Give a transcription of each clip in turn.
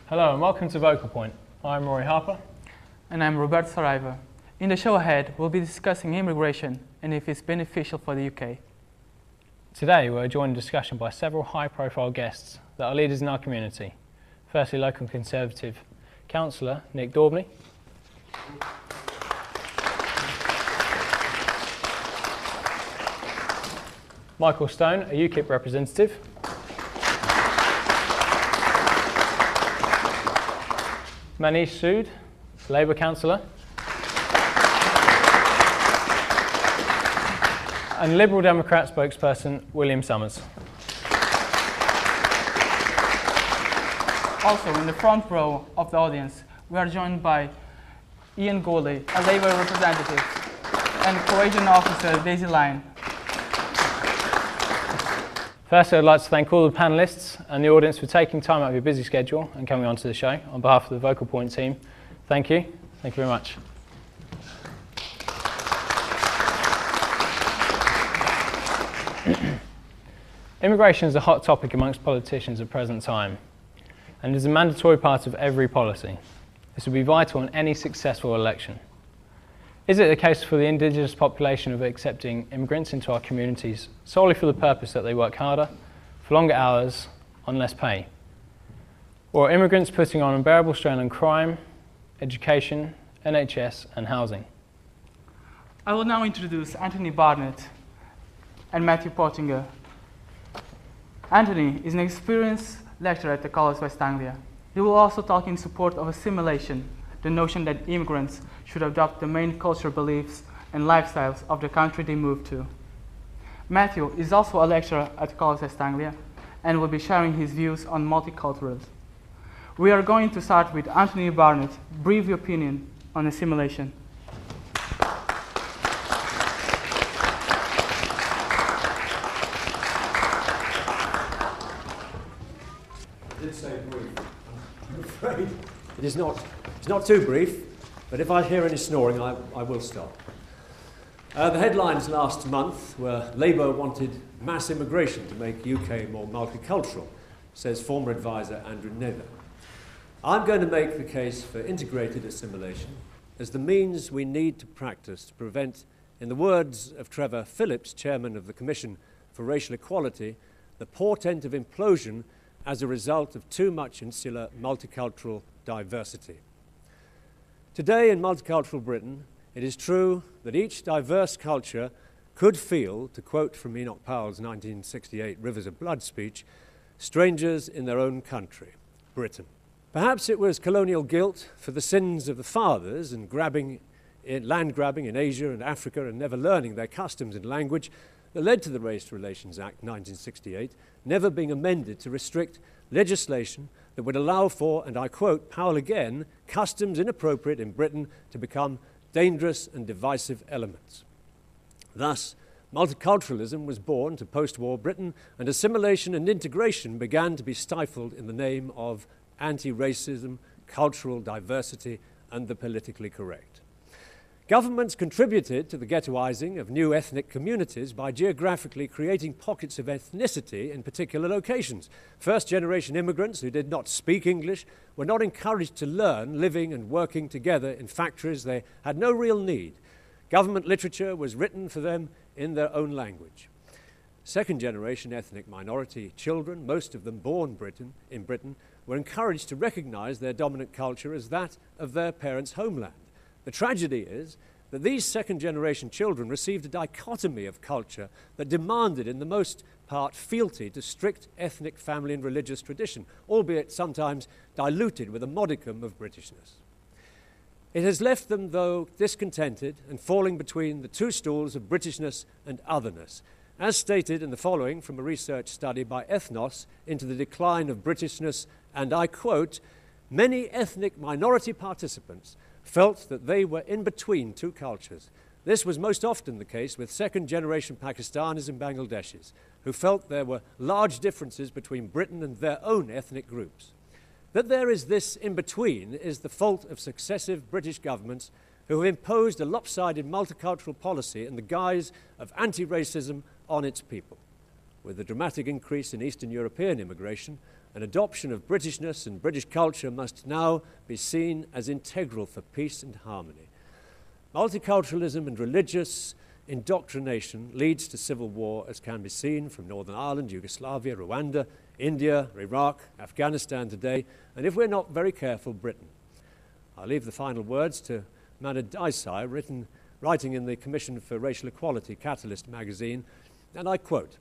Hello and welcome to Vocal Point. I'm Rory Harper. And I'm Roberto Saraiva. In the show ahead, we'll be discussing immigration and if it's beneficial for the UK. Today we're joined in discussion by several high-profile guests that are leaders in our community. Firstly, local Conservative councillor Nick Daubney. Michael Stone, a UKIP representative. Manish Sood Labour councillor. And Liberal Democrat spokesperson William Summers. Also, in the front row of the audience, we are joined by Ian Gourlay, a Labour representative, and Cohesion Officer Daisy Lyon. Firstly, I'd like to thank all the panellists and the audience for taking time out of your busy schedule and coming onto the show. On behalf of the Vocal Point team, thank you. Thank you very much. Immigration is a hot topic amongst politicians at the present time and is a mandatory part of every policy. This will be vital in any successful election. Is it the case for the indigenous population of accepting immigrants into our communities solely for the purpose that they work harder, for longer hours, on less pay? Or are immigrants putting on unbearable strain on crime, education, NHS and housing? I will now introduce Anthony Barnett and Matthew Pottinger. Anthony is an experienced lecturer at the College of West Anglia. He will also talk in support of assimilation, the notion that immigrants should adopt the main cultural beliefs and lifestyles of the country they move to. Matthew is also a lecturer at College of West Anglia and will be sharing his views on multiculturalism. We are going to start with Anthony Barnett's brief opinion on assimilation. I did say brief. I'm afraid it's not too brief, but if I hear any snoring, I will stop. The headlines last month were Labour wanted mass immigration to make UK more multicultural, says former advisor Andrew Nether. I'm going to make the case for integrated assimilation as the means we need to practice to prevent, in the words of Trevor Phillips, chairman of the Commission for Racial Equality, the portent of implosion as a result of too much insular multicultural diversity. Today in multicultural Britain, it is true that each diverse culture could feel, to quote from Enoch Powell's 1968 Rivers of Blood speech, strangers in their own country, Britain. Perhaps it was colonial guilt for the sins of the fathers and land grabbing in Asia and Africa and never learning their customs and language that led to the Race Relations Act 1968, never being amended to restrict legislation that would allow for, and I quote Powell again, customs inappropriate in Britain to become dangerous and divisive elements. Thus, multiculturalism was born to post-war Britain, and assimilation and integration began to be stifled in the name of anti-racism, cultural diversity, and the politically correct. Governments contributed to the ghettoizing of new ethnic communities by geographically creating pockets of ethnicity in particular locations. First-generation immigrants who did not speak English were not encouraged to learn living and working together in factories they had no real need. Government literature was written for them in their own language. Second-generation ethnic minority children, most of them born in Britain, were encouraged to recognize their dominant culture as that of their parents' homeland. The tragedy is that these second-generation children received a dichotomy of culture that demanded, in the most part, fealty to strict ethnic, family and religious tradition, albeit sometimes diluted with a modicum of Britishness. It has left them, though, discontented and falling between the two stools of Britishness and otherness, as stated in the following from a research study by Ethnos into the decline of Britishness, and I quote, "Many ethnic minority participants felt that they were in between two cultures. This was most often the case with second-generation Pakistanis and Bangladeshis, who felt there were large differences between Britain and their own ethnic groups. That there is this in-between is the fault of successive British governments who have imposed a lopsided multicultural policy in the guise of anti-racism on its people." with the dramatic increase in Eastern European immigration, an adoption of Britishness and British culture must now be seen as integral for peace and harmony. Multiculturalism and religious indoctrination leads to civil war, as can be seen from Northern Ireland, Yugoslavia, Rwanda, India, Iraq, Afghanistan today, and if we're not very careful, Britain. I'll leave the final words to Manad Desai, writing in the Commission for Racial Equality Catalyst magazine, and I quote,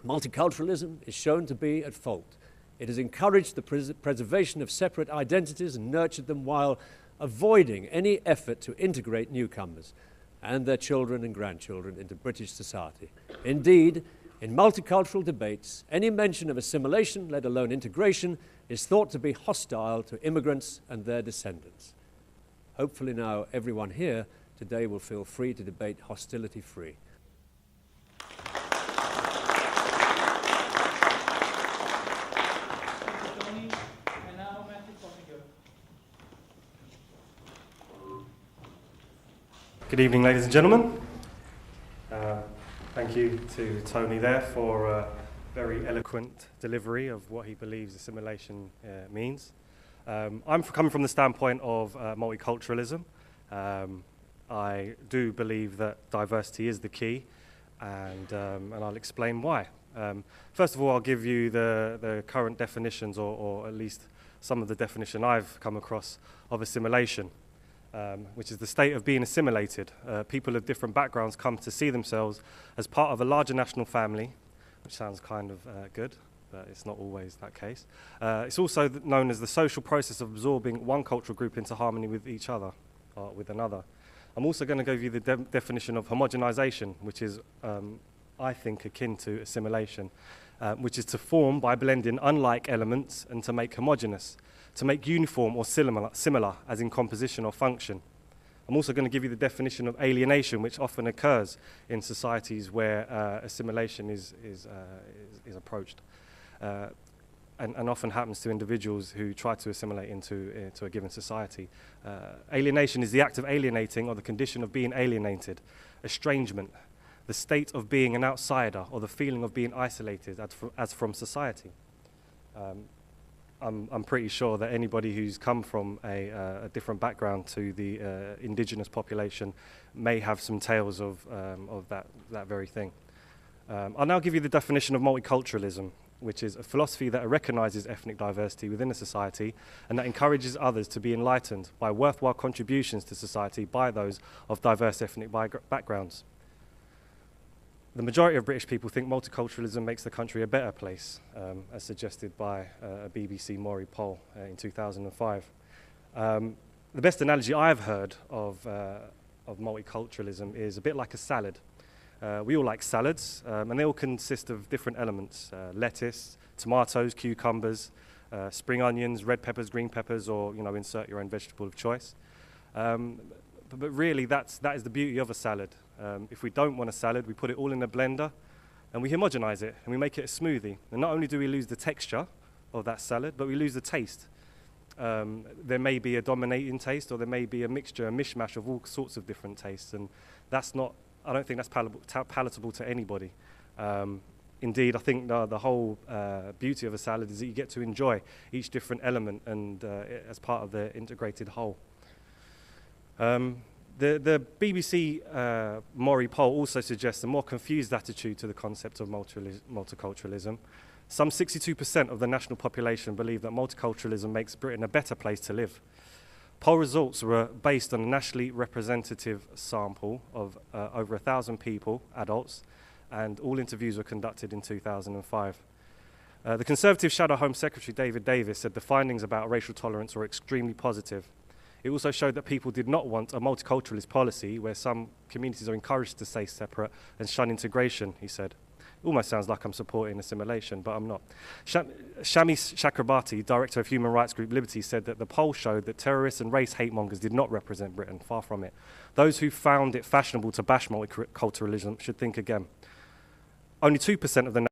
"Multiculturalism is shown to be at fault. It has encouraged the preservation of separate identities and nurtured them while avoiding any effort to integrate newcomers and their children and grandchildren into British society. Indeed, in multicultural debates, any mention of assimilation, let alone integration, is thought to be hostile to immigrants and their descendants." Hopefully now everyone here today will feel free to debate hostility-free. Good evening, ladies and gentlemen. Thank you to Tony there for a very eloquent delivery of what he believes assimilation means. I'm coming from the standpoint of multiculturalism. I do believe that diversity is the key, and I'll explain why. First of all, I'll give you the current definitions, or at least some of the definition I've come across of assimilation. Which is the state of being assimilated. People of different backgrounds come to see themselves as part of a larger national family, which sounds kind of good, but it's not always that case. It's also known as the social process of absorbing one cultural group into harmony with each other, or with another. I'm also going to give you the definition of homogenization, which is, I think, akin to assimilation, which is to form by blending unlike elements and to make homogeneous, to make uniform or similar as in composition or function. I'm also going to give you the definition of alienation, which often occurs in societies where assimilation is approached, and often happens to individuals who try to assimilate into a given society. Alienation is the act of alienating, or the condition of being alienated, estrangement, the state of being an outsider, or the feeling of being isolated as from society. I'm pretty sure that anybody who's come from a different background to the indigenous population may have some tales of that very thing. I'll now give you the definition of multiculturalism, which is a philosophy that recognises ethnic diversity within a society and that encourages others to be enlightened by worthwhile contributions to society by those of diverse ethnic backgrounds. The majority of British people think multiculturalism makes the country a better place, as suggested by a BBC Maury poll in 2005. The best analogy I've heard of multiculturalism is a bit like a salad. We all like salads, and they all consist of different elements: lettuce, tomatoes, cucumbers, spring onions, red peppers, green peppers, or insert your own vegetable of choice. But really, that is the beauty of a salad. If we don't want a salad, we put it all in a blender and we homogenize it and we make it a smoothie. And not only do we lose the texture of that salad, but we lose the taste. There may be a dominating taste, or there may be a mixture, a mishmash of all sorts of different tastes, and I don't think that's palatable to anybody. Indeed, I think the whole beauty of a salad is that you get to enjoy each different element and as part of the integrated whole. The BBC Maury poll also suggests a more confused attitude to the concept of multiculturalism. Some 62% of the national population believe that multiculturalism makes Britain a better place to live. Poll results were based on a nationally representative sample of over 1,000 people, adults, and all interviews were conducted in 2005. The Conservative Shadow Home Secretary David Davis said the findings about racial tolerance were extremely positive. It also showed that people did not want a multiculturalist policy where some communities are encouraged to stay separate and shun integration, he said. It almost sounds like I'm supporting assimilation, but I'm not. Shami Chakrabarti, director of human rights group Liberty, said that the poll showed that terrorists and race hate mongers did not represent Britain, far from it. Those who found it fashionable to bash multiculturalism should think again. Only 2% of the